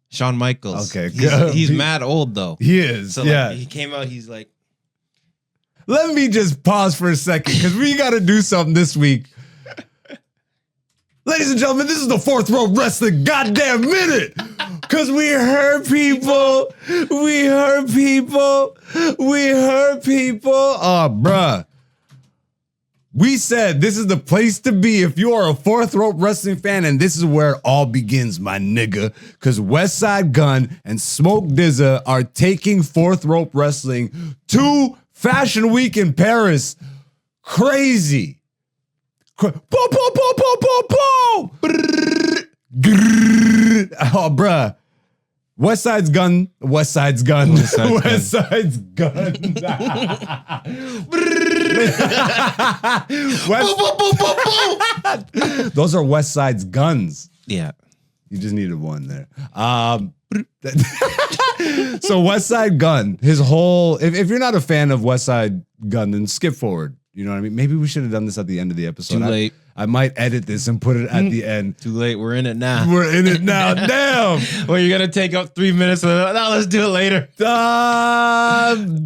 Shawn Michaels. Okay, he's mad old though. He is. So he came out. He's like, let me just pause for a second because we got to do something this week. Ladies and gentlemen, this is the Fourth Row Wrestling goddamn minute. Because we heard people. Oh, bruh. We said this is the place to be if you are a Fourth Row Wrestling fan, and this is where it all begins, my nigga. Because Westside Gunn and Smoke DZA are taking Fourth Rope Wrestling to Fashion Week in Paris. Crazy. Oh, bruh. Westside's Gun. Those are Westside's guns. Yeah. You just needed one there. So Westside Gunn, his whole, if you're not a fan of Westside Gunn, then skip forward. You know what I mean? Maybe we should have done this at the end of the episode. Too late. I might edit this and put it at the end. Too late. We're in it now. Damn. Well, you're going to take up 3 minutes. Now let's do it later.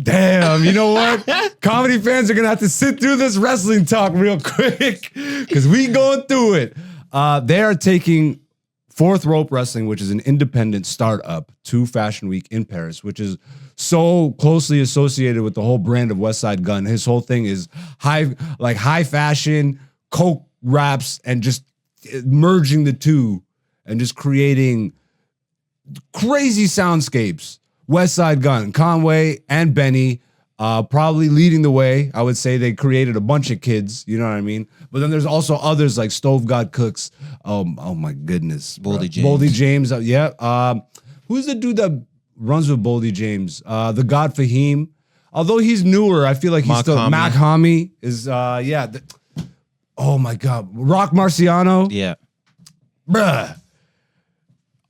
Damn. You know what? Comedy fans are going to have to sit through this wrestling talk real quick because we going through it. They are taking Fourth Rope Wrestling, which is an independent startup, to Fashion Week in Paris, which is so closely associated with the whole brand of Westside Gunn. His whole thing is high fashion, coke raps, and just merging the two and just creating crazy soundscapes. Westside Gunn, Conway and Benny, Probably leading the way. I would say they created a bunch of kids. You know what I mean? But then there's also others like Stove God Cooks. Oh my goodness, Boldy James. Boldy James. Yeah. Who's the dude that runs with Boldy James? The God Fahim. Although he's newer, I feel like he's still Hami. Mac Hami is oh my God, Rock Marciano. Yeah. Bruh.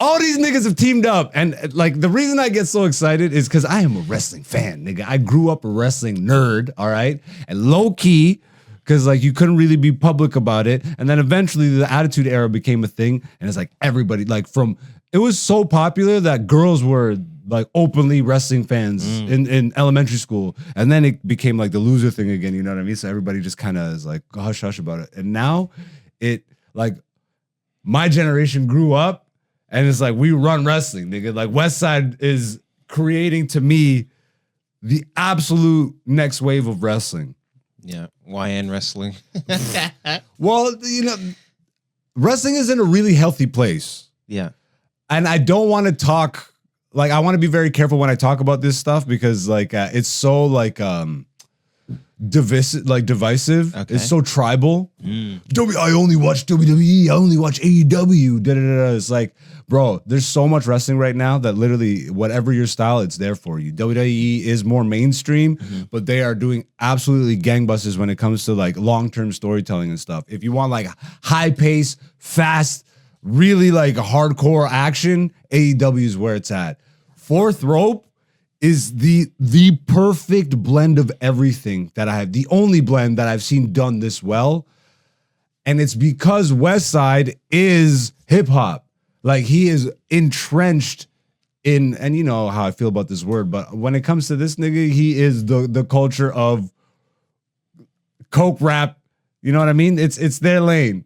All these niggas have teamed up. And like the reason I get so excited is because I am a wrestling fan, nigga. I grew up a wrestling nerd, all right? And low key, because like you couldn't really be public about it. And then eventually the Attitude Era became a thing. And it's like everybody, like it was so popular that girls were like openly wrestling fans in elementary school. And then it became like the loser thing again, you know what I mean? So everybody just kind of is like hush hush about it. And now it like my generation grew up. And it's like, we run wrestling, nigga. Like, Westside is creating, to me, the absolute next wave of wrestling. Yeah. YN wrestling. Well, you know, wrestling is in a really healthy place. Yeah. And I don't want to talk, like, I want to be very careful when I talk about this stuff because, like, it's so, like, divisive. Okay. It's so tribal. I only watch WWE. I only watch AEW. It's like, bro, there's so much wrestling right now that literally whatever your style, it's there for you. WWE is more mainstream, but they are doing absolutely gangbusters when it comes to like long-term storytelling and stuff. If you want like high pace, fast, really like hardcore action, AEW is where it's at. Fourth Rope is the perfect blend of everything that I have. The only blend that I've seen done this well. And it's because Westside is hip hop. Like he is entrenched in, and you know how I feel about this word, but when it comes to this nigga, he is the culture of coke rap. You know what I mean? It's their lane.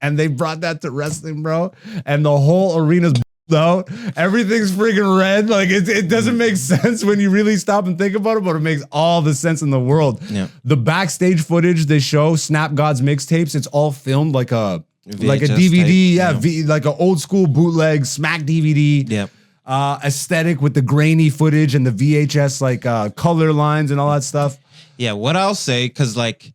And they brought that to wrestling, bro. And the whole arena's out. Everything's freaking red. Like it doesn't make sense when you really stop and think about it, but it makes all the sense in the world. Yeah. The backstage footage they show, Snap God's mixtapes, it's all filmed like a DVD, tape, like an old school bootleg smack DVD. Yep. Aesthetic with the grainy footage and the VHS like color lines and all that stuff. Yeah, what I'll say, because like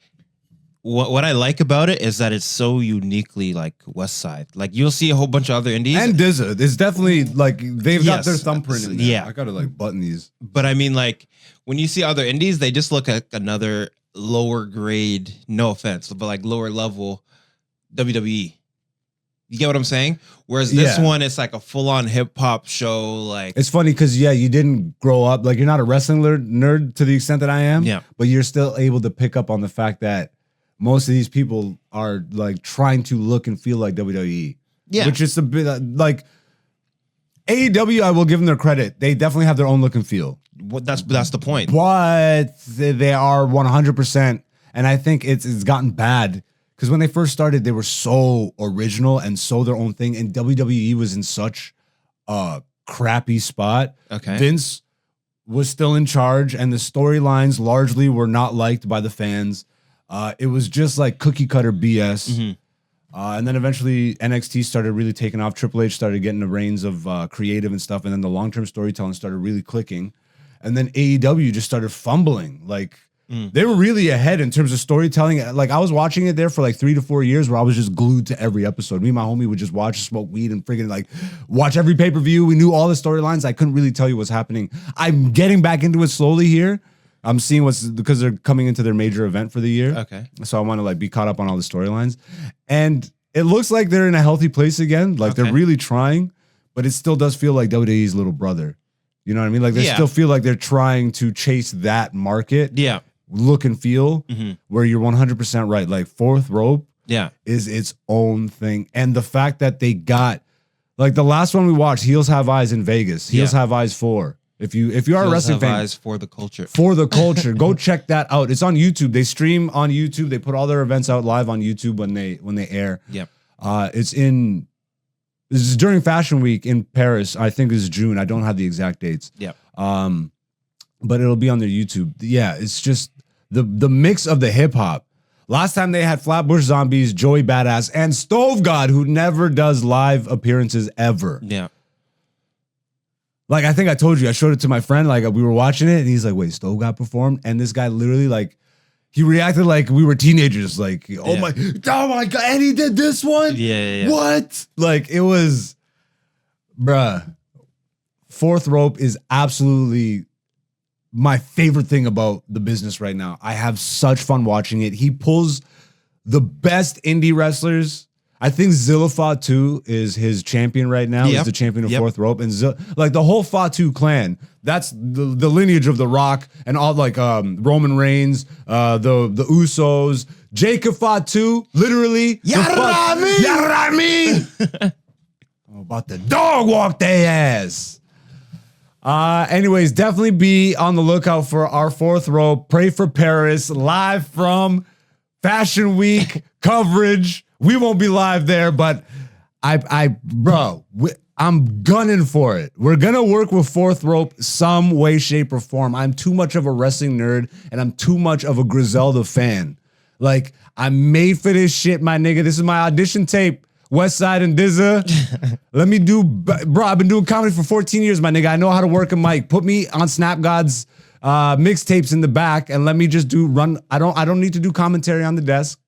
what I like about it is that it's so uniquely like West Side. Like you'll see a whole bunch of other indies. And DZA. It's definitely like they've got their thumbprint in there. Yeah. I gotta like button these. But I mean, like when you see other indies, they just look like another lower grade, no offense, but like lower level WWE. You get what I'm saying? Whereas this one, it's like a full-on hip-hop show. Like it's funny because you didn't grow up like you're not a wrestling nerd to the extent that I am. Yeah. But you're still able to pick up on the fact that most of these people are like trying to look and feel like WWE. Yeah. Which is a bit like AEW, I will give them their credit. They definitely have their own look and feel. That's the point. But they are 100%. And I think it's gotten bad because when they first started, they were so original and so their own thing. And WWE was in such a crappy spot. Okay. Vince was still in charge and the storylines largely were not liked by the fans. It was just like cookie cutter BS. Mm-hmm. And then eventually NXT started really taking off. Triple H started getting the reins of creative and stuff. And then the long-term storytelling started really clicking. And then AEW just started fumbling. Like they were really ahead in terms of storytelling. Like I was watching it there for like 3 to 4 years where I was just glued to every episode. Me and my homie would just watch, smoke weed and freaking like watch every pay-per-view. We knew all the storylines. I couldn't really tell you what's happening. I'm getting back into it slowly here. I'm seeing because they're coming into their major event for the year. Okay. So I want to like be caught up on all the storylines. And it looks like they're in a healthy place again. Like they're really trying, but it still does feel like WWE's little brother. You know what I mean? Like they still feel like they're trying to chase that market. Yeah. Look and feel where you're 100% right. Like Fourth Rope is its own thing. And the fact that they got like the last one we watched, Heels Have Eyes in Vegas. Heels Have Eyes 4. If you are a wrestling fan, eyes for the culture. For the culture, go check that out. It's on YouTube. They stream on YouTube. They put all their events out live on YouTube when they air. Yep. This is during Fashion Week in Paris. I think it's June. I don't have the exact dates. Yep. But it'll be on their YouTube. Yeah, it's just the mix of the hip hop. Last time they had Flatbush Zombies, Joey Badass, and Stove God, who never does live appearances ever. Yeah. Like, I think I told you, I showed it to my friend, like we were watching it and he's like, wait, Stove got performed? And this guy literally like, he reacted like we were teenagers, like, oh my God, and he did this one? Yeah. What? Like, it was, bruh. Fourth Rope is absolutely my favorite thing about the business right now. I have such fun watching it. He pulls the best indie wrestlers. I think Zilla Fatu is his champion right now. He's the champion of Fourth Rope. And like the whole Fatu clan, that's the lineage of The Rock and all like Roman Reigns, the Usos, Jacob Fatu, literally. Yarami! I'm about to dog walk their ass. Anyways, definitely be on the lookout for our Fourth Rope. Pray for Paris, live from Fashion Week coverage. We won't be live there, but I'm gunning for it. We're gonna work with Fourth Rope some way, shape, or form. I'm too much of a wrestling nerd, and I'm too much of a Griselda fan. Like, I'm made for this shit, my nigga. This is my audition tape. Westside and DZA. Let me do, bro. I've been doing comedy for 14 years, my nigga. I know how to work a mic. Put me on Snap God's mixtapes in the back, and let me just run. I don't need to do commentary on the desk.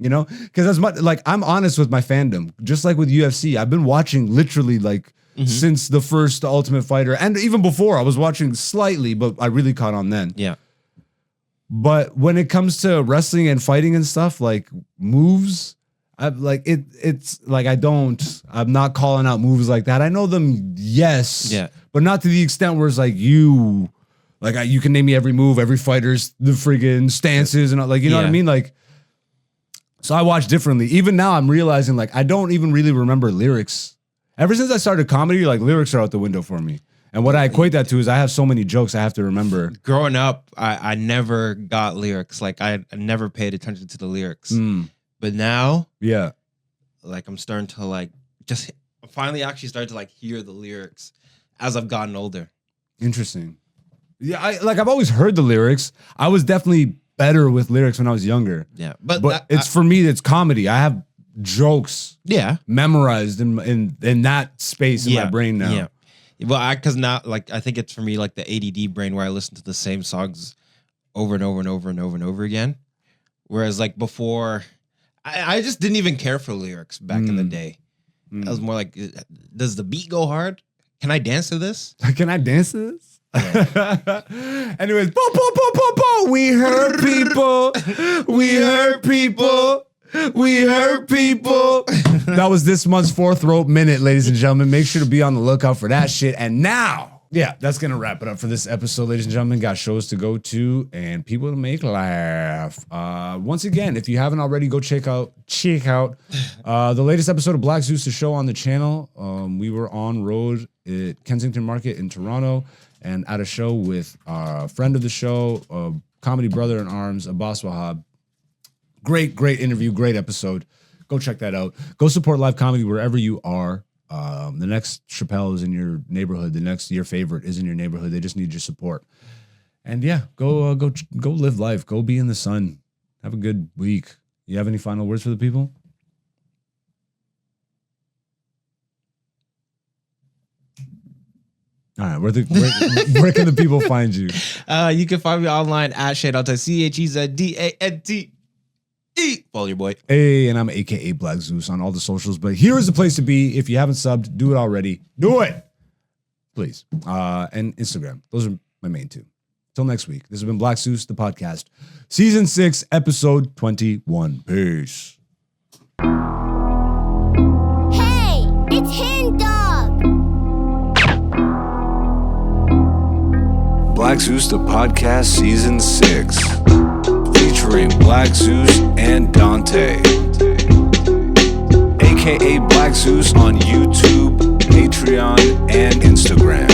You know, because as much like I'm honest with my fandom, just like with UFC, I've been watching literally like since the first Ultimate Fighter, and even before I was watching slightly, but I really caught on then. Yeah. But when it comes to wrestling and fighting and stuff, like moves, I'm not calling out moves like that. I know them, yes, but not to the extent where it's like you can name me every move, every fighter's the friggin' stances and like you know what I mean, like. So I watch differently. Even now, I'm realizing like I don't even really remember lyrics. Ever since I started comedy, like lyrics are out the window for me. And what I equate that to is I have so many jokes I have to remember. Growing up, I never got lyrics. Like I never paid attention to the lyrics. But now, like I'm starting to like just finally actually started to like hear the lyrics as I've gotten older. Interesting. Yeah, I've always heard the lyrics. I was definitely better with lyrics when I was younger. Yeah, but for me, it's comedy. I have jokes memorized in that space in my brain now. Yeah. Well, because now, like, I think it's for me, like, the ADD brain where I listen to the same songs over and over and over and over and over again. Whereas, like, before, I just didn't even care for lyrics back in the day. I was more like, does the beat go hard? Can I dance to this? Can I dance to this? Anyways, we hurt people. We hurt people. We hurt people. That was this month's Fourth Rope Minute, ladies and gentlemen. Make sure to be on the lookout for that shit. And now, that's going to wrap it up for this episode, ladies and gentlemen. Got shows to go to and people to make laugh. Once again, if you haven't already, go check out the latest episode of Black Zeus, the show on the channel. We were on road at Kensington Market in Toronto and at a show with a friend of the show, a comedy brother in arms, Abbas Wahab. Great interview, great episode. Go check that out. Go support live comedy wherever you are. The next Chappelle is in your neighborhood. The next your favorite is in your neighborhood. They just need your support. And go live life. Go be in the sun. Have a good week. You have any final words for the people? All right, where can the people find you? You can find me online at Shea Dante, CHEZDANTE. Follow your boy. Hey, and I'm AKA Black Zeus on all the socials. But here is the place to be. If you haven't subbed, do it already. Do it, please. And Instagram. Those are my main two. Till next week. This has been Black Zeus, the podcast, season 6, episode 21. Peace. Hey, it's Hen Dog. Black Zeus, the podcast, season 6. Featuring Black Zeus and Dante, aka Black Zeus on YouTube, Patreon, and Instagram.